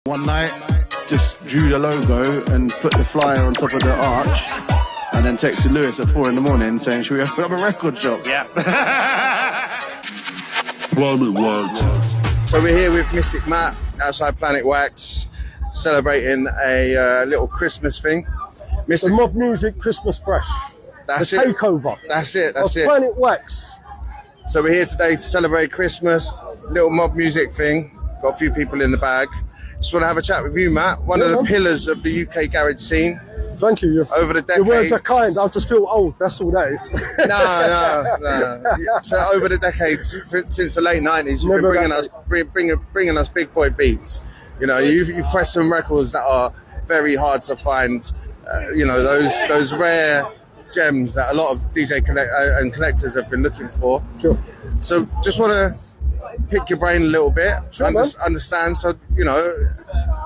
One night, just drew the logo and put the flyer on top of the arch, and then texted Lewis at 4 in the morning saying, should we open up a record shop? Yeah. Planet Wax. So we're here with Mystic Matt outside Planet Wax, celebrating a little Christmas thing. The Mobb Music Christmas Bash. That's the it. takeover. That's it. That's it. Planet Wax. So we're here today to celebrate Christmas, little Mobb Music thing. Got a few people in the bag. Just want to have a chat with you, Matt. One of the pillars of the UK garage scene. Thank you. Over the decades. Your words are kind. I just feel old. That's all that is. No. So over the decades, since the late 90s, you've been bringing us big boy beats. You know, you've pressed some records that are very hard to find. You know, those rare gems that a lot of DJ and collectors have been looking for. Sure. So just want to pick your brain a little bit, sure, understand. So, you know,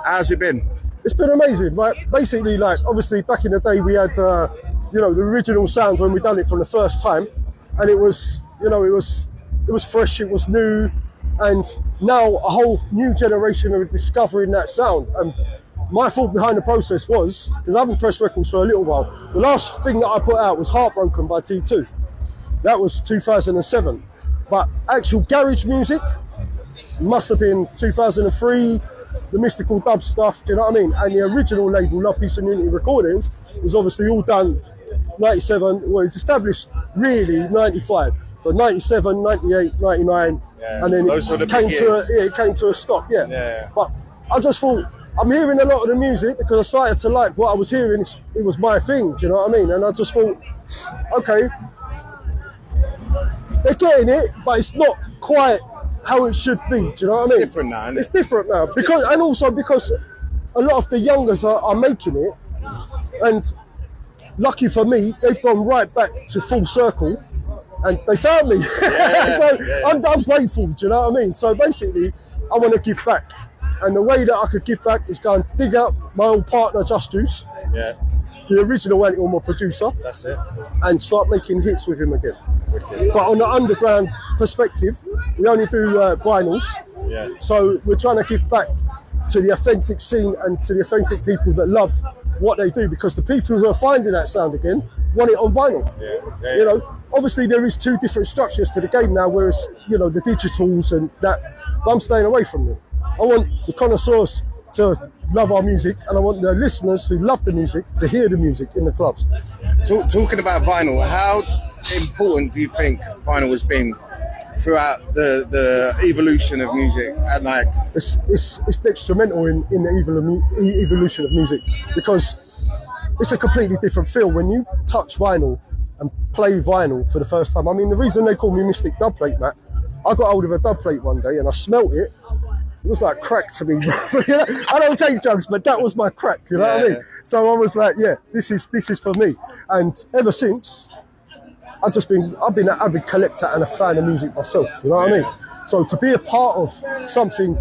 how's it been? It's been amazing, right? Basically, like, obviously back in the day we had, you know, the original sound when we done it for the first time, and it was, you know, it was fresh, it was new, and now a whole new generation are discovering that sound. And my thought behind the process was, because I haven't pressed records for a little while, the last thing that I put out was Heartbroken by T2. That was 2007. But actual garage music must have been 2003, the mystical dub stuff, do you know what I mean? And the original label, Love, Peace and Unity Recordings, was obviously all done 97, well, it's established really 95, but 97, 98, 99, and then it came to a stop, yeah. But I just thought, I'm hearing a lot of the music because I started to like what I was hearing, it was my thing, do you know what I mean? And I just thought, okay, they're getting it, but it's not quite how it should be. Do you know what I mean? It's different now, isn't it? It's different now. And also because a lot of the youngers are making it, and lucky for me, they've gone right back to full circle, and they found me. I'm grateful, do you know what I mean? So basically, I want to give back. And the way that I could give back is go and dig up my old partner, Just Juice. Yeah. The original Anti-Homo producer. That's it. And start making hits with him again. Okay. But on the underground perspective, we only do vinyls. Yeah. So we're trying to give back to the authentic scene and to the authentic people that love what they do, because the people who are finding that sound again want it on vinyl. Yeah. You know, obviously there is two different structures to the game now, whereas, you know, the digitals and that, but I'm staying away from them. I want the connoisseurs to love our music, and I want the listeners who love the music to hear the music in the clubs. Talking about vinyl, how important do you think vinyl has been throughout the evolution of music? And like, it's instrumental in the evolution of music, because it's a completely different feel when you touch vinyl and play vinyl for the first time. I mean, the reason they call me Mystic Dubplate Matt, I got hold of a dub plate one day and I smelt it. It was like crack to me. I don't take drugs, but that was my crack, you know what I mean? So I was like, yeah, this is for me. And ever since, I've been an avid collector and a fan of music myself, you know what I mean? So to be a part of something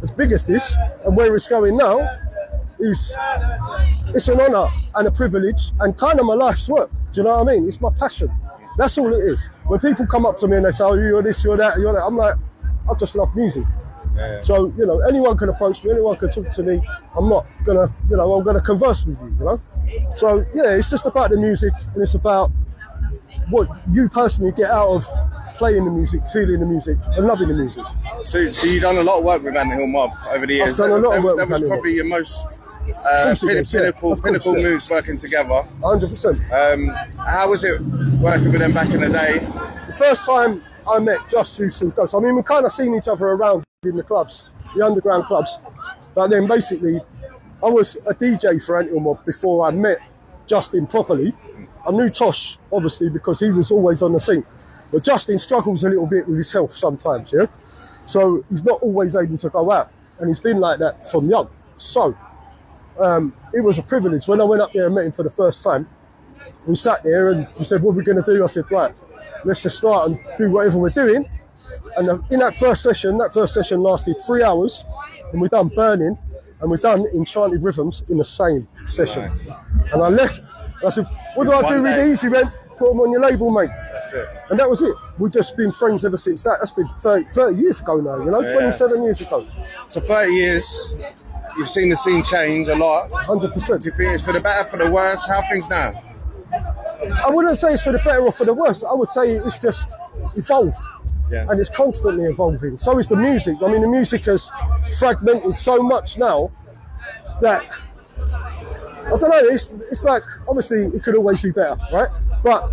as big as this and where it's going now, it's an honour and a privilege and kind of my life's work, do you know what I mean? It's my passion. That's all it is. When people come up to me and they say, oh, you're this, you're that, you're that, I'm like, I just love music. Yeah. So, you know, anyone can approach me, anyone can talk to me. I'm not gonna, you know, I'm gonna converse with you, you know? So, yeah, it's just about the music, and it's about what you personally get out of playing the music, feeling the music, and loving the music. So you've done a lot of work with Anti-Homo Mobb over the years. I've done a lot of work with That was probably your most pinnacle moves working together. 100%. How was it working with them back in the day? The first time I met Just Juice and Ghost, I mean, we kind of seen each other around in the clubs, the underground clubs. But then basically, I was a DJ for Anti-Homo Mobb before I met Justin properly. I knew Tosh, obviously, because he was always on the scene. But Justin struggles a little bit with his health sometimes, yeah? So he's not always able to go out. And he's been like that from young. So it was a privilege. When I went up there and met him for the first time, we sat there and we said, what are we going to do? I said, right, let's just start and do whatever we're doing. And in that first session lasted 3 hours, and we done Burning, and we done Enchanted Rhythms in the same session. Nice. And I left, and I said, what do I do with these? He went, put them on your label, mate. That's it. And that was it. We've just been friends ever since that. That's been 30 years ago now, you know, 27 years ago. So 30 years, you've seen the scene change a lot. 100%. Do you think it's for the better, for the worse? How are things now? I wouldn't say it's for the better or for the worse. I would say it's just evolved. Yeah. And it's constantly evolving. So is the music. I mean, the music has fragmented so much now that, I don't know, it's like, obviously it could always be better, right? But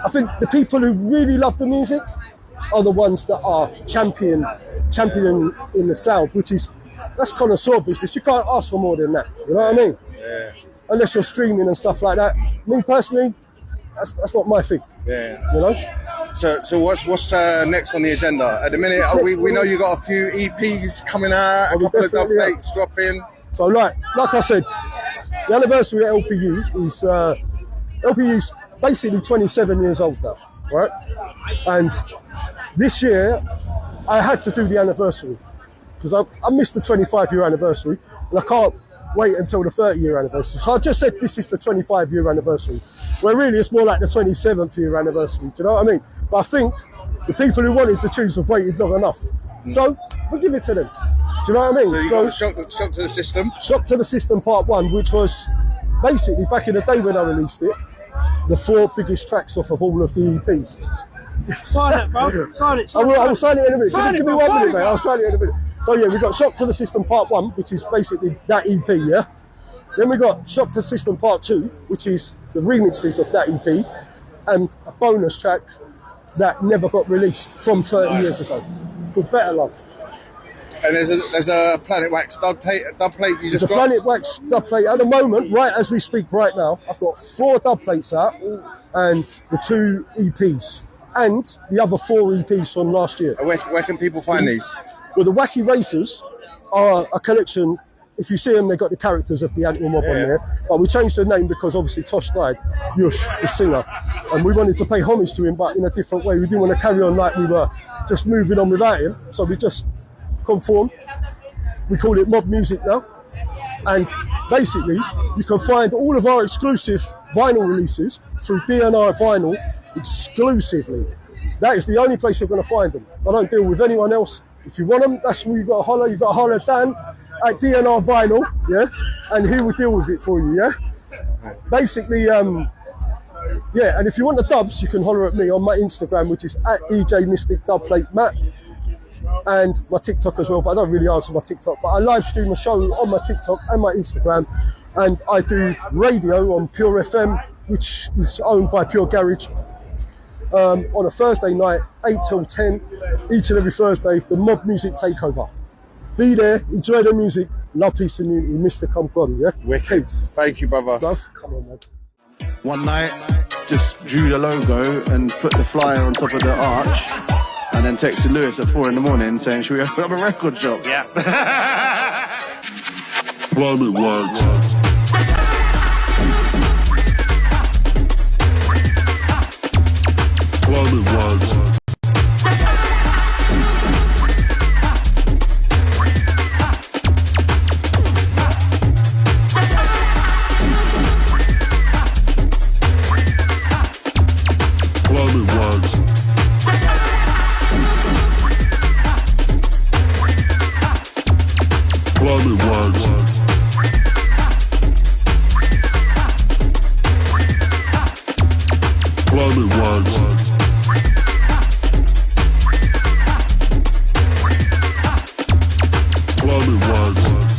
I think the people who really love the music are the ones that are championing in the sound, that's connoisseur business. You can't ask for more than that, you know what I mean? Yeah. Unless you're streaming and stuff like that. Me personally, that's not my thing. Yeah. You know? So what's next on the agenda? At the minute, we know you got a few EPs coming out, a couple of updates dropping. So like I said, the anniversary at LPU's basically 27 years old now, right? And this year, I had to do the anniversary because I missed the 25-year anniversary and I can't wait until the 30-year anniversary. So I just said this is the 25-year anniversary, where really it's more like the 27th year anniversary. Do you know what I mean? But I think the people who wanted the tunes have waited long enough. So we'll give it to them. Do you know what I mean? So you got Shock to the System? Shock to the System Part 1, which was basically, back in the day when I released it, the 4 biggest tracks off of all of the EPs. Sign it, bro. Sign it. I will sign it in a minute. Sign Give it, me bro. 1 minute, Sign it, mate. I'll sign it in a minute. So yeah, we got Shock to the System Part 1, which is basically that EP, yeah? Then we got Shock to the System Part 2, which is the remixes of that EP, and a bonus track that never got released from 30 years ago, called Better Love. And there's a Planet Wax dubplate you just The dropped? Planet Wax dubplate, at the moment, right as we speak right now, I've got 4 dubplates out and the 2 EPs and the other 4 EPs from last year. Where can people find these? Well, the Wacky Racers are a collection. If you see them, they've got the characters of the Animal Mob on there. But we changed the name because obviously Tosh died, Yush, the singer. And we wanted to pay homage to him, but in a different way. We didn't want to carry on like we were just moving on without him. So we just conformed. We call it Mobb Music now. And basically, you can find all of our exclusive vinyl releases through DNR Vinyl exclusively. That is the only place you're going to find them. I don't deal with anyone else. If you want them, that's where you've got to holler. You've got to holler Dan at DNR Vinyl, yeah? And he will deal with it for you, yeah? Basically, yeah, and if you want the dubs, you can holler at me on my Instagram, which is at DJ Mystic Dubplate Matt, and my TikTok as well, but I don't really answer my TikTok, but I live stream a show on my TikTok and my Instagram, and I do radio on Pure FM, which is owned by Pure Garage, on a Thursday night, 8 till 10, each and every Thursday, the Mobb Music Takeover. Be there, enjoy the music, love, peace and unity, Mr. Come Gone, yeah? Wicked. Thank you, brother. Love, come on, man. One night, just drew the logo and put the flyer on top of the arch, and then texted Lewis at 4 in the morning saying, should we open up a record shop? Yeah. Planet Wax. Planet Wax.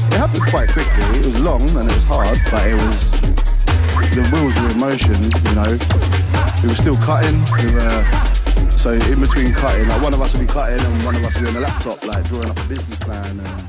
It happened quite quickly. It was long and it was hard, but the wheels were in motion, you know. We were still cutting. So in between cutting, like one of us would be cutting and one of us would be on the laptop, like drawing up a business plan. And